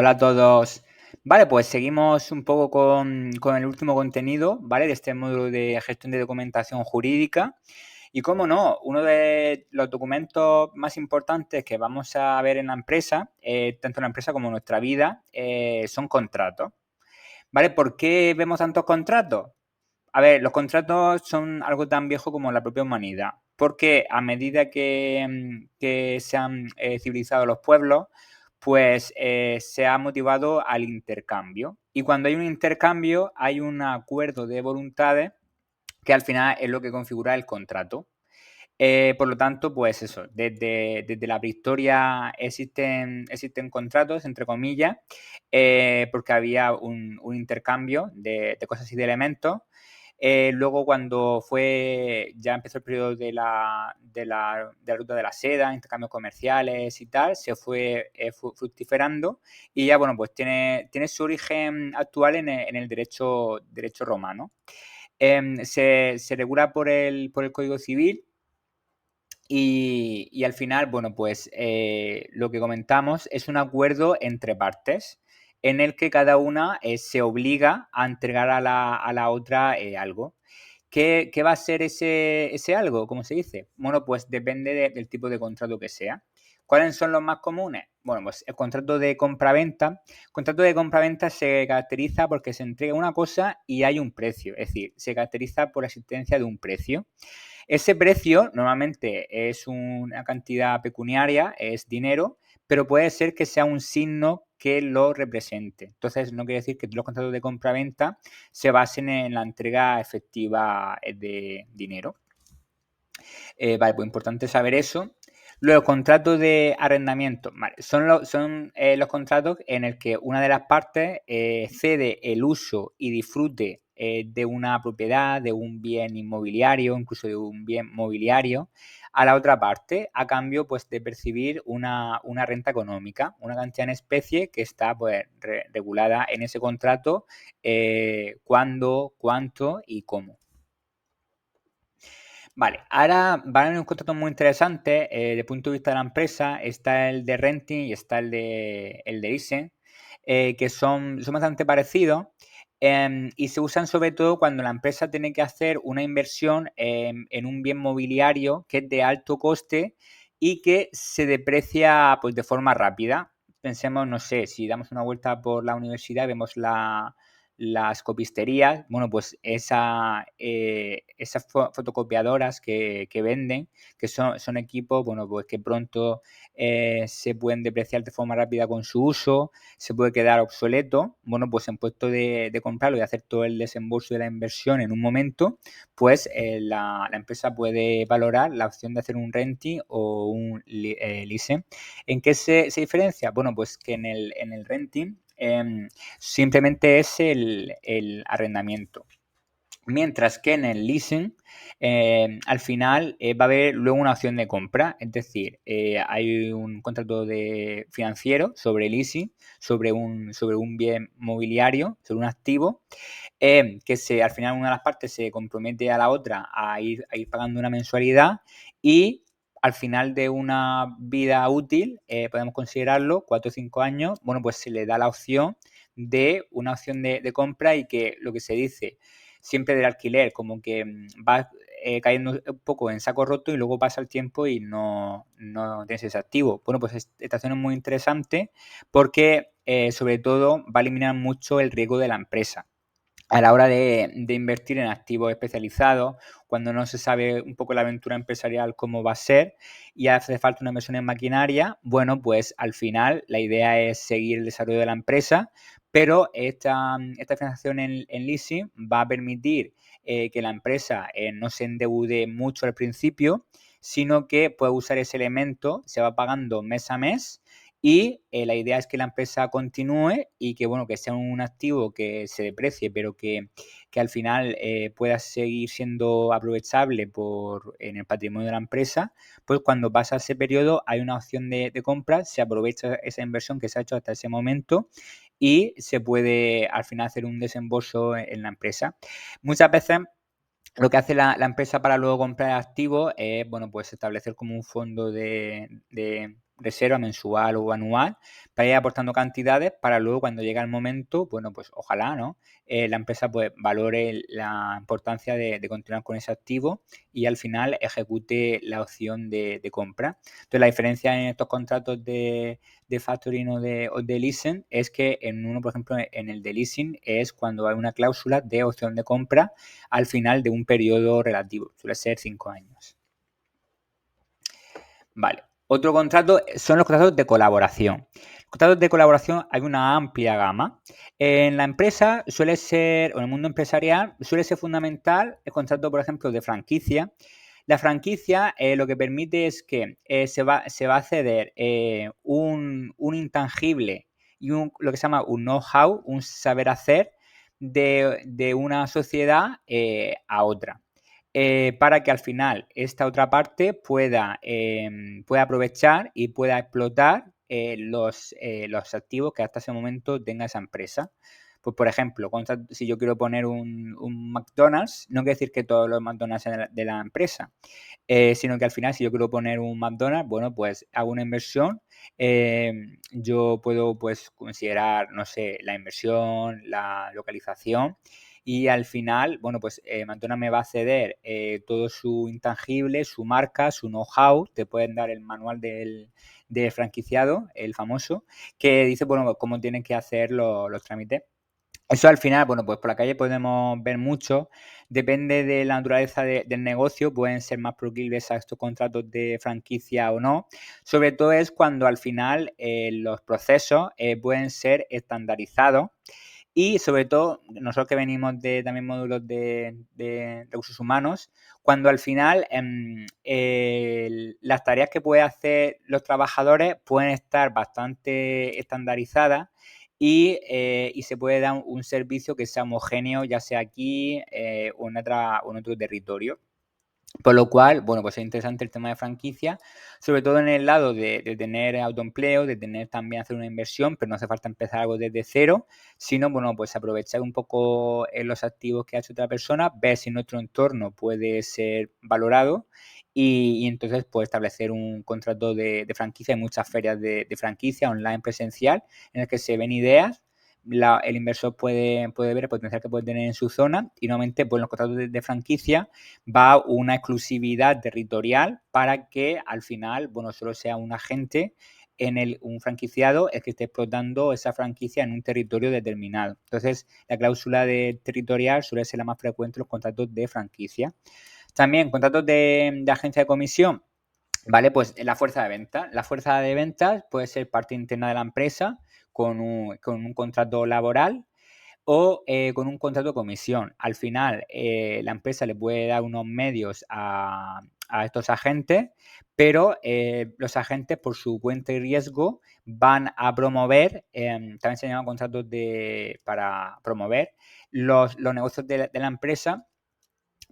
Hola a todos. Vale, pues seguimos un poco con el último contenido, ¿vale? De este módulo de gestión de documentación jurídica. Y cómo no, uno de los documentos más importantes que vamos a ver en la empresa, tanto en la empresa como en nuestra vida, son contratos. ¿Vale? ¿Por qué vemos tantos contratos? A ver, los contratos son algo tan viejo como la propia humanidad, porque a medida que se han civilizado los pueblos, pues se ha motivado al intercambio. Y cuando hay un intercambio, hay un acuerdo de voluntades que al final es lo que configura el contrato. Por lo tanto, pues eso, desde la prehistoria existen contratos, entre comillas, porque había un intercambio de cosas y de elementos. Luego, cuando ya empezó el periodo de la ruta de la seda, intercambios comerciales y tal, se fue fructiferando y ya, bueno, pues tiene su origen actual en el derecho romano. Se regula por el Código Civil y al final, bueno, pues lo que comentamos es un acuerdo entre partes en el que cada una se obliga a entregar a la otra algo. ¿Qué va a ser ese algo? ¿Cómo se dice? Bueno, pues depende del tipo de contrato que sea. ¿Cuáles son los más comunes? Bueno, pues el contrato de compraventa. El contrato de compraventa se caracteriza porque se entrega una cosa y hay un precio. Es decir, se caracteriza por la existencia de un precio. Ese precio normalmente es una cantidad pecuniaria, es dinero, pero puede ser que sea un signo que lo represente. Entonces, no quiere decir que los contratos de compra-venta se basen en la entrega efectiva de dinero. Vale, pues importante saber eso. Luego, contratos de arrendamiento. Vale, son los contratos en el que una de las partes cede el uso y disfrute de una propiedad, de un bien inmobiliario, incluso de un bien mobiliario, a la otra parte, a cambio pues, de percibir una renta económica, una cantidad en especie que está pues, regulada en ese contrato, cuándo, cuánto y cómo. Vale, ahora van a venir un contrato muy interesante desde el punto de vista de la empresa. Está el de renting y está el de leasing, que son bastante parecidos y se usan sobre todo cuando la empresa tiene que hacer una inversión en un bien mobiliario que es de alto coste y que se deprecia pues, de forma rápida. Pensemos, no sé, si damos una vuelta por la universidad, vemos las copisterías, bueno, pues esas fotocopiadoras que venden, que son equipos, bueno, pues que pronto se pueden depreciar de forma rápida con su uso, se puede quedar obsoleto, bueno, pues en puesto de comprarlo y hacer todo el desembolso de la inversión en un momento, pues la empresa puede valorar la opción de hacer un renting o un leasing. ¿En qué se diferencia? Bueno, pues que en el renting simplemente es el arrendamiento. Mientras que en el leasing, al final va a haber luego una opción de compra, es decir, hay un contrato financiero sobre leasing, sobre un bien mobiliario, sobre un activo, al final una de las partes se compromete a la otra a ir pagando una mensualidad y al final de una vida útil, podemos considerarlo 4 o 5 años, bueno, pues se le da la opción de una opción de compra y que lo que se dice siempre del alquiler, como que va cayendo un poco en saco roto y luego pasa el tiempo y no tienes ese activo. Bueno, pues esta opción es muy interesante porque sobre todo va a eliminar mucho el riesgo de la empresa a la hora de invertir en activos especializados, cuando no se sabe un poco la aventura empresarial cómo va a ser y hace falta una inversión en maquinaria, bueno, pues al final la idea es seguir el desarrollo de la empresa, pero esta financiación en leasing va a permitir que la empresa no se endeude mucho al principio, sino que puede usar ese elemento, se va pagando mes a mes y la idea es que la empresa continúe y que, bueno, que sea un activo que se deprecie, pero que al final pueda seguir siendo aprovechable en el patrimonio de la empresa, pues cuando pasa ese periodo hay una opción de compra, se aprovecha esa inversión que se ha hecho hasta ese momento y se puede al final hacer un desembolso en la empresa. Muchas veces lo que hace la empresa para luego comprar activos es, bueno, pues establecer como un fondo reserva mensual o anual para ir aportando cantidades para luego cuando llega el momento, bueno, pues ojalá, ¿no? La empresa pues valore la importancia de continuar con ese activo y al final ejecute la opción de compra. Entonces, la diferencia en estos contratos de factoring o de leasing es que en uno, por ejemplo, en el de leasing es cuando hay una cláusula de opción de compra al final de un periodo relativo, suele ser 5 años. Vale. Otro contrato son los contratos de colaboración. Los contratos de colaboración hay una amplia gama. En la empresa suele ser, o en el mundo empresarial, suele ser fundamental el contrato, por ejemplo, de franquicia. La franquicia lo que permite es que se va a ceder un intangible y lo que se llama un know-how, un saber hacer de una sociedad a otra. Para que al final esta otra parte pueda aprovechar y pueda explotar los activos que hasta ese momento tenga esa empresa. Pues, por ejemplo, si yo quiero poner un McDonald's, no quiere decir que todos los McDonald's sean de la empresa, sino que al final, si yo quiero poner un McDonald's, bueno, pues hago una inversión. Yo puedo, pues, considerar, no sé, la inversión, la localización y al final, bueno, pues McDonald's me va a ceder todo su intangible, su marca, su know-how. Te pueden dar el manual del franquiciado, el famoso, que dice, bueno, cómo tienen que hacer los trámites. Eso al final, bueno, pues por la calle podemos ver mucho, depende de la naturaleza del negocio, pueden ser más proclives a estos contratos de franquicia o no. Sobre todo es cuando al final los procesos pueden ser estandarizados y sobre todo, nosotros que venimos de también módulos de recursos humanos, cuando al final las tareas que pueden hacer los trabajadores pueden estar bastante estandarizadas y se puede dar un servicio que sea homogéneo, ya sea aquí o en otro territorio. Por lo cual, bueno, pues es interesante el tema de franquicia, sobre todo en el lado de tener autoempleo, de tener también hacer una inversión, pero no hace falta empezar algo desde cero, sino, bueno, pues aprovechar un poco los activos que ha hecho otra persona, ver si nuestro entorno puede ser valorado y entonces pues establecer un contrato de franquicia. Hay muchas ferias de franquicia online presencial en las que se ven ideas. El inversor puede ver el potencial que puede tener en su zona y normalmente pues, en los contratos de franquicia va una exclusividad territorial para que al final, bueno, solo sea un agente un franquiciado el que esté explotando esa franquicia en un territorio determinado. Entonces, la cláusula de territorial suele ser la más frecuente en los contratos de franquicia. También contratos de agencia de comisión, ¿vale? Pues la fuerza de ventas. La fuerza de ventas puede ser parte interna de la empresa con un contrato laboral o con un contrato de comisión. Al final, la empresa le puede dar unos medios a estos agentes, pero los agentes, por su cuenta y riesgo, van a promover, también se llaman contratos para promover los negocios de la empresa,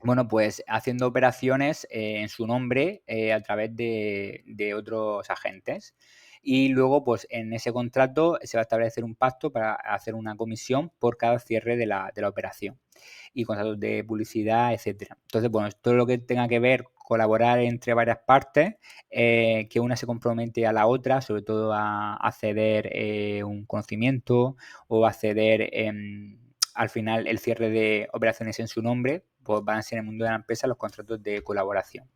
bueno, pues haciendo operaciones en su nombre a través de otros agentes. Y luego, pues en ese contrato se va a establecer un pacto para hacer una comisión por cada cierre de la operación. Y contratos de publicidad, etcétera. Entonces, bueno, todo lo que tenga que ver colaborar entre varias partes, que una se compromete a la otra, sobre todo a ceder un conocimiento o a ceder al final el cierre de operaciones en su nombre, pues van a ser en el mundo de la empresa los contratos de colaboración.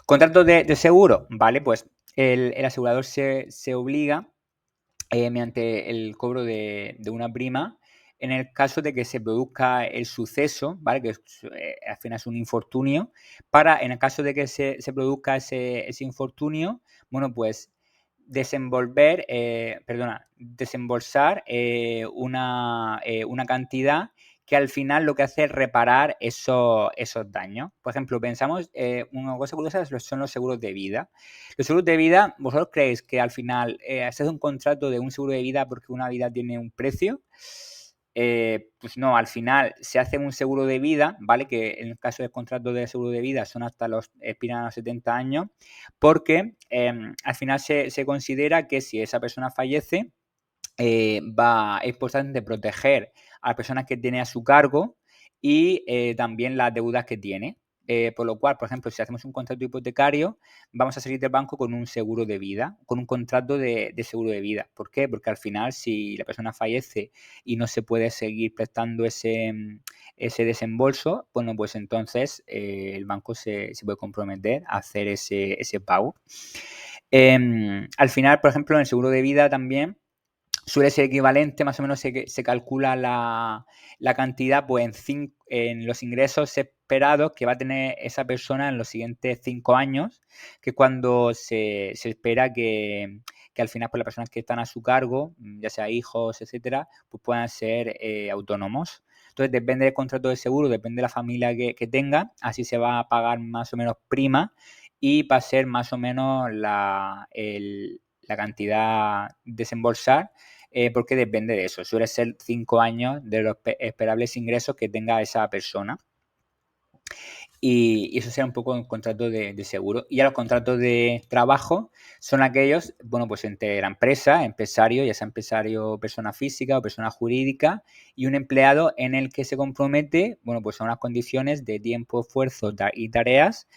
Contratos de seguro, ¿vale? Pues el asegurador se obliga mediante el cobro de una prima en el caso de que se produzca el suceso, ¿vale? Que al final es un infortunio, en el caso de que se produzca ese infortunio, bueno, pues desembolsar una cantidad que al final lo que hace es reparar esos daños. Por ejemplo, pensamos, una cosa curiosa son los seguros de vida. Los seguros de vida, ¿vosotros creéis que al final se hace un contrato de un seguro de vida porque una vida tiene un precio? Pues no, al final se hace un seguro de vida, ¿vale? Que en el caso del contrato de seguro de vida son hasta expiran a los 70 años, porque al final se considera que si esa persona fallece, es importante proteger a las personas que tiene a su cargo y también las deudas que tiene. por lo cual, por ejemplo, si hacemos un contrato hipotecario, vamos a salir del banco con un seguro de vida, con un contrato de seguro de vida. ¿Por qué? Porque al final, si la persona fallece y no se puede seguir prestando ese desembolso, bueno, pues entonces el banco se puede comprometer a hacer ese pago. Al final, por ejemplo, en el seguro de vida también suele ser equivalente, más o menos se calcula la cantidad pues, en los ingresos esperados que va a tener esa persona en los siguientes 5 años, que es cuando se espera que al final pues, las personas que están a su cargo, ya sea hijos, etcétera, pues puedan ser autónomos. Entonces, depende del contrato de seguro, depende de la familia que tenga, así se va a pagar más o menos prima y va a ser más o menos la cantidad desembolsar, porque depende de eso. Suele ser 5 años de los esperables ingresos que tenga esa persona. Y eso será un poco un contrato de seguro. Y ya los contratos de trabajo son aquellos, bueno, pues entre la empresa, empresario, ya sea empresario persona física o persona jurídica, y un empleado en el que se compromete, bueno, pues a unas condiciones de tiempo, esfuerzo y tareas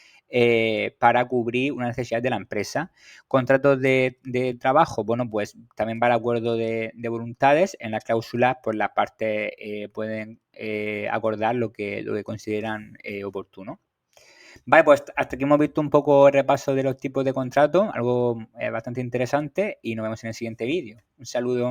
para cubrir una necesidad de la empresa. Contratos de trabajo, bueno, pues también va el acuerdo de voluntades. En las cláusulas, pues las partes pueden acordar lo que consideran oportuno. Vale, pues hasta aquí hemos visto un poco el repaso de los tipos de contratos, algo bastante interesante, y nos vemos en el siguiente vídeo. Un saludo.